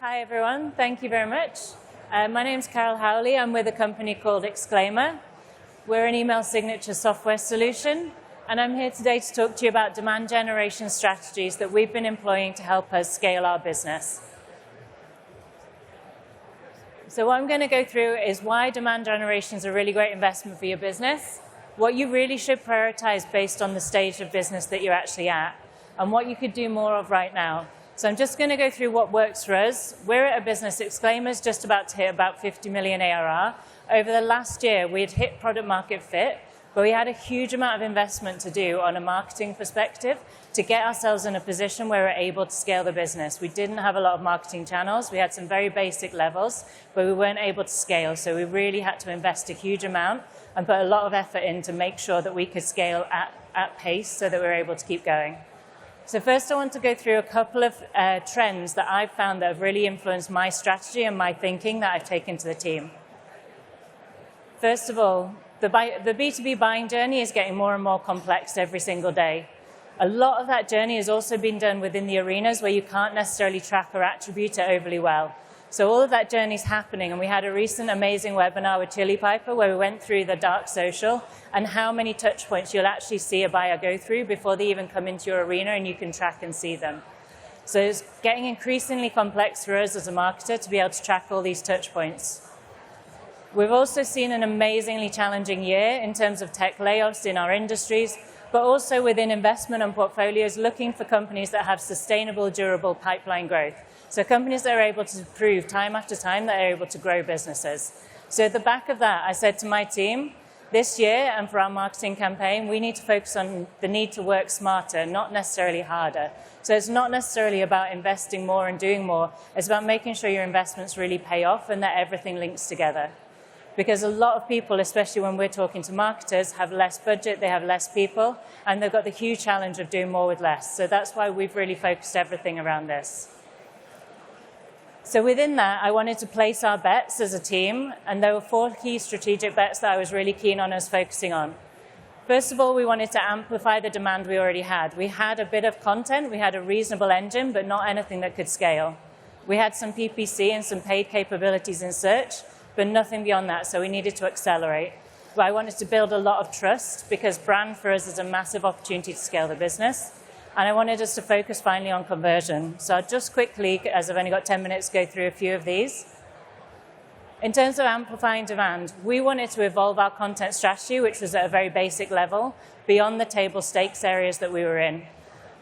Hi, everyone. Thank you very much. My name's Carol Howley. I'm with a company called Exclaimer. We're an email signature software solution, and I'm here today to talk to you about demand generation strategies that we've been employing to help us scale our business. So what I'm going to go through is why demand generation is a really great investment for your business, what you really should prioritize based on the stage of business that you're actually at, and what you could do more of right now. So I'm just going to go through what works for us. We're at a business, Exclaimer's just about to hit about 50 million ARR. Over the last year, we had hit product market fit, but we had a huge amount of investment to do on a marketing perspective to get ourselves in a position where we're able to scale the business. We didn't have a lot of marketing channels. We had some very basic levels, but we weren't able to scale. So we really had to invest a huge amount and put a lot of effort in to make sure that we could scale at pace so that we were able to keep going. So first I want to go through a couple of trends that I've found that have really influenced my strategy and my thinking that I've taken to the team. First of all, the B2B buying journey is getting more and more complex every single day. A lot of that journey has also been done within the arenas where you can't necessarily track or attribute it overly well. So all of that journey is happening, and we had a recent amazing webinar with Chili Piper where we went through the dark social and how many touch points you'll actually see a buyer go through before they even come into your arena and you can track and see them. So it's getting increasingly complex for us as a marketer to be able to track all these touch points. We've also seen an amazingly challenging year in terms of tech layoffs in our industries, but also within investment and portfolios looking for companies that have sustainable, durable pipeline growth. So companies that are able to prove time after time that they're able to grow businesses. So at the back of that, I said to my team, this year and for our marketing campaign, we need to focus on the need to work smarter, not necessarily harder. So it's not necessarily about investing more and doing more. It's about making sure your investments really pay off and that everything links together. Because a lot of people, especially when we're talking to marketers, have less budget, they have less people, and they've got the huge challenge of doing more with less. So that's why we've really focused everything around this. So within that, I wanted to place our bets as a team, and there were 4 key strategic bets that I was really keen on us focusing on. First of all, we wanted to amplify the demand we already had. We had a bit of content, we had a reasonable engine, but not anything that could scale. We had some PPC and some paid capabilities in search, but nothing beyond that, so we needed to accelerate. But I wanted to build a lot of trust because brand for us is a massive opportunity to scale the business. And I wanted us to focus finally on conversion. So I'll just quickly, as I've only got 10 minutes, go through a few of these. In terms of amplifying demand, we wanted to evolve our content strategy, which was at a very basic level, beyond the table stakes areas that we were in.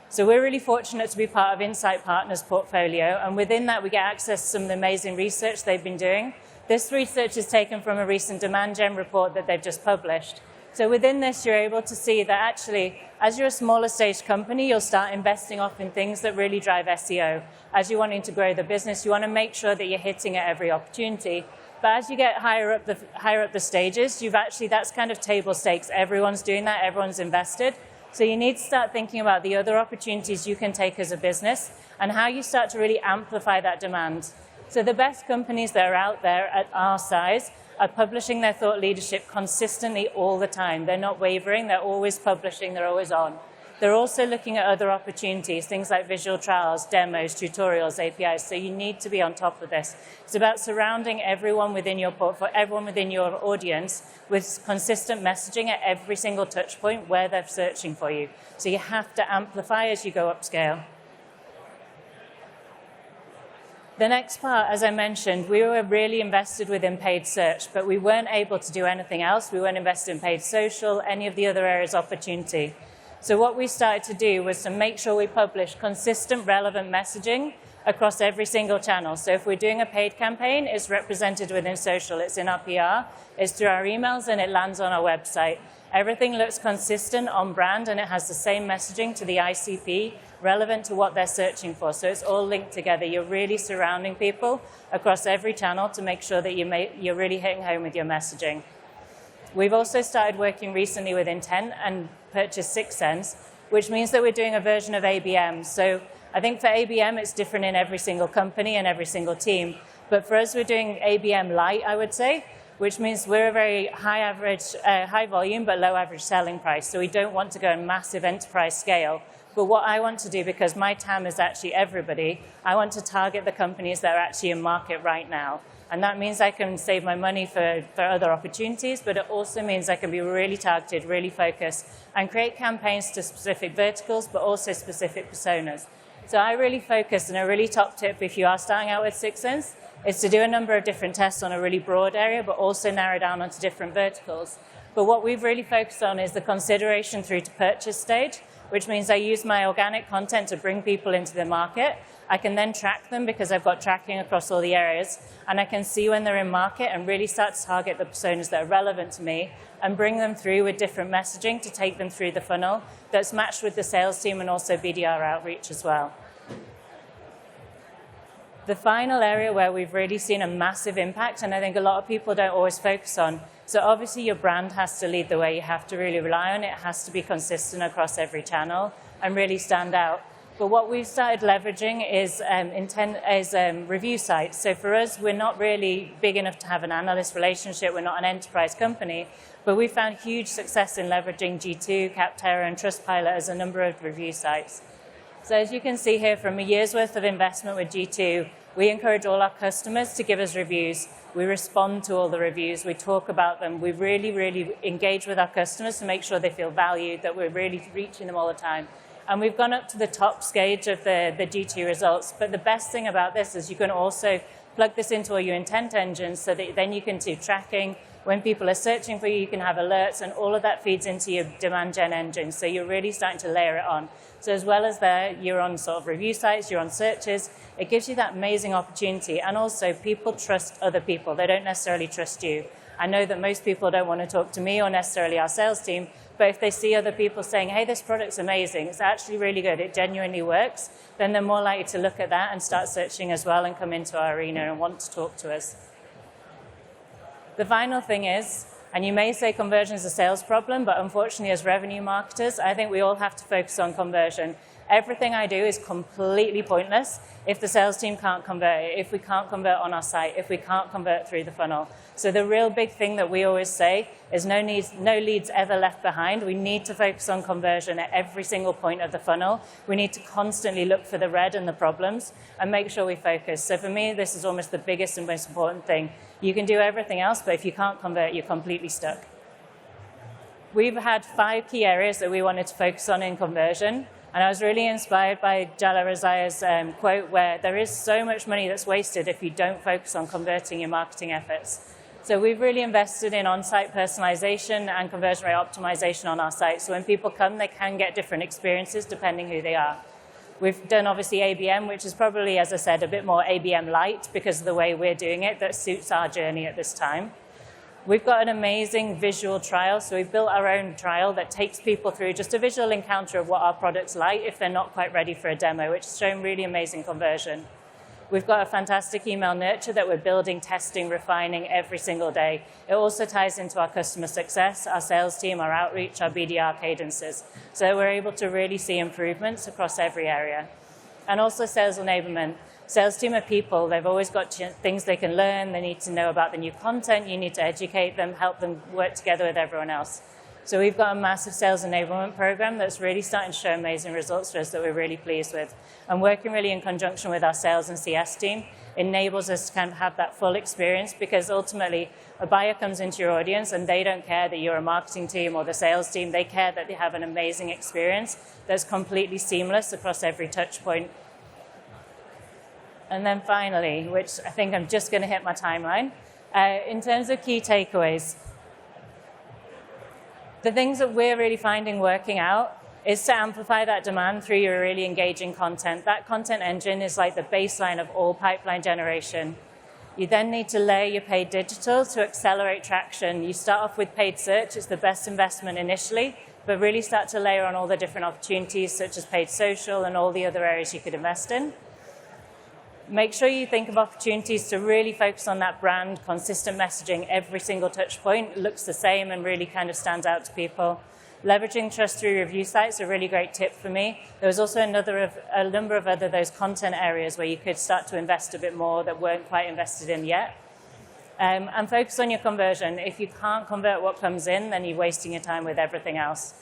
So we're really fortunate to be part of Insight Partners' portfolio, and within that we get access to some of the amazing research they've been doing. This research is taken from a recent demand gen report that they've just published. So within this, you're able to see that actually, as you're a smaller stage company, you'll start investing off in things that really drive SEO. As you're wanting to grow the business, you want to make sure that you're hitting at every opportunity. But as you get higher up the stages, that's kind of table stakes. Everyone's doing that, everyone's invested. So you need to start thinking about the other opportunities you can take as a business and how you start to really amplify that demand. So the best companies that are out there at our size are publishing their thought leadership consistently all the time. They're not wavering, they're always publishing, they're always on. They're also looking at other opportunities, things like visual trials, demos, tutorials, APIs, so you need to be on top of this. It's about surrounding everyone within your everyone within your audience with consistent messaging at every single touch point where they're searching for you. So you have to amplify as you go upscale. The next part, as I mentioned, we were really invested within paid search, but we weren't able to do anything else. We weren't invested in paid social, any of the other areas of opportunity. So what we started to do was to make sure we publish consistent, relevant messaging across every single channel. So if we're doing a paid campaign, it's represented within social, it's in our PR, it's through our emails, and it lands on our website. Everything looks consistent on brand, and it has the same messaging to the ICP, relevant to what they're searching for. So it's all linked together. You're really surrounding people across every channel to make sure that you're really hitting home with your messaging. We've also started working recently with Intent and purchased 6 Sense, which means that we're doing a version of ABM. So I think for ABM, it's different in every single company and every single team. But for us, we're doing ABM light, I would say, which means we're a very high volume, but low average selling price. So we don't want to go in massive enterprise scale. But what I want to do, because my TAM is actually everybody, I want to target the companies that are actually in market right now. And that means I can save my money for other opportunities, but it also means I can be really targeted, really focused, and create campaigns to specific verticals, but also specific personas. So I really focus, and a really top tip if you are starting out with 6 Sense, is to do a number of different tests on a really broad area, but also narrow down onto different verticals. But what we've really focused on is the consideration through to purchase stage, which means I use my organic content to bring people into the market. I can then track them because I've got tracking across all the areas, and I can see when they're in market and really start to target the personas that are relevant to me and bring them through with different messaging to take them through the funnel that's matched with the sales team and also BDR outreach as well. The final area where we've really seen a massive impact, and I think a lot of people don't always focus on, so obviously your brand has to lead the way. You have to really rely on it. It has to be consistent across every channel and really stand out. But what we've started leveraging is review sites. So for us, we're not really big enough to have an analyst relationship. We're not an enterprise company, but we found huge success in leveraging G2, Capterra, and Trustpilot as a number of review sites. So as you can see here, from a year's worth of investment with G2, we encourage all our customers to give us reviews. We respond to all the reviews. We talk about them. We really, really engage with our customers to make sure they feel valued, that we're really reaching them all the time. And we've gone up to the top stage of the G2 results. But the best thing about this is you can also plug this into all your intent engines so that then you can do tracking. When people are searching for you, you can have alerts, and all of that feeds into your demand gen engine. So you're really starting to layer it on. So as well as there, you're on sort of review sites, you're on searches. It gives you that amazing opportunity. And also, people trust other people. They don't necessarily trust you. I know that most people don't want to talk to me or necessarily our sales team, but if they see other people saying, hey, this product's amazing, it's actually really good, it genuinely works, then they're more likely to look at that and start searching as well and come into our arena and want to talk to us. The final thing is, and you may say conversion is a sales problem, but unfortunately as revenue marketers, I think we all have to focus on conversion. Everything I do is completely pointless if the sales team can't convert it, if we can't convert on our site, if we can't convert through the funnel. So the real big thing that we always say is no leads ever left behind. We need to focus on conversion at every single point of the funnel. We need to constantly look for the red and the problems and make sure we focus. So for me, this is almost the biggest and most important thing. You can do everything else, but if you can't convert, you're completely stuck. We've had 5 key areas that we wanted to focus on in conversion. And I was really inspired by Jala Razaya's quote where there is so much money that's wasted if you don't focus on converting your marketing efforts. So we've really invested in on-site personalization and conversion rate optimization on our site. So when people come, they can get different experiences depending who they are. We've done obviously ABM, which is probably, as I said, a bit more ABM light because of the way we're doing it that suits our journey at this time. We've got an amazing visual trial, so we've built our own trial that takes people through just a visual encounter of what our product's like if they're not quite ready for a demo, which has shown really amazing conversion. We've got a fantastic email nurture that we're building, testing, refining every single day. It also ties into our customer success, our sales team, our outreach, our BDR cadences. So we're able to really see improvements across every area. And also sales enablement. Sales team are people. They've always got things they can learn. They need to know about the new content. You need to educate them, help them work together with everyone else. So we've got a massive sales enablement program that's really starting to show amazing results for us that we're really pleased with. And working really in conjunction with our sales and CS team enables us to kind of have that full experience because ultimately a buyer comes into your audience and they don't care that you're a marketing team or the sales team. They care that they have an amazing experience that's completely seamless across every touch point. And then finally, which I think I'm just going to hit my timeline, in terms of key takeaways, the things that we're really finding working out is to amplify that demand through your really engaging content. That content engine is like the baseline of all pipeline generation. You then need to layer your paid digital to accelerate traction. You start off with paid search. It's the best investment initially, but really start to layer on all the different opportunities such as paid social and all the other areas you could invest in. Make sure you think of opportunities to really focus on that brand, consistent messaging, every single touch point looks the same and really kind of stands out to people. Leveraging trust through review sites is a really great tip for me. There was also a number of other those content areas where you could start to invest a bit more that weren't quite invested in yet. And focus on your conversion. If you can't convert what comes in, then you're wasting your time with everything else.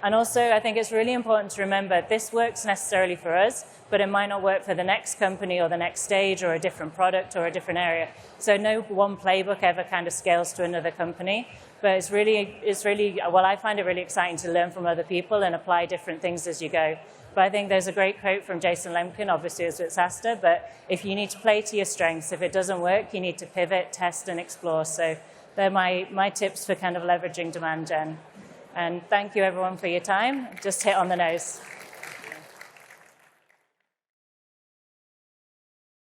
And also, I think it's really important to remember this works necessarily for us, but it might not work for the next company or the next stage or a different product or a different area. So no one playbook ever kind of scales to another company. But it's really, well, I find it really exciting to learn from other people and apply different things as you go. But I think there's a great quote from Jason Lemkin, obviously it's with SaaStr, but if you need to play to your strengths, if it doesn't work, you need to pivot, test, and explore. So they're my tips for kind of leveraging demand gen. And thank you everyone for your time. Just hit on the nose.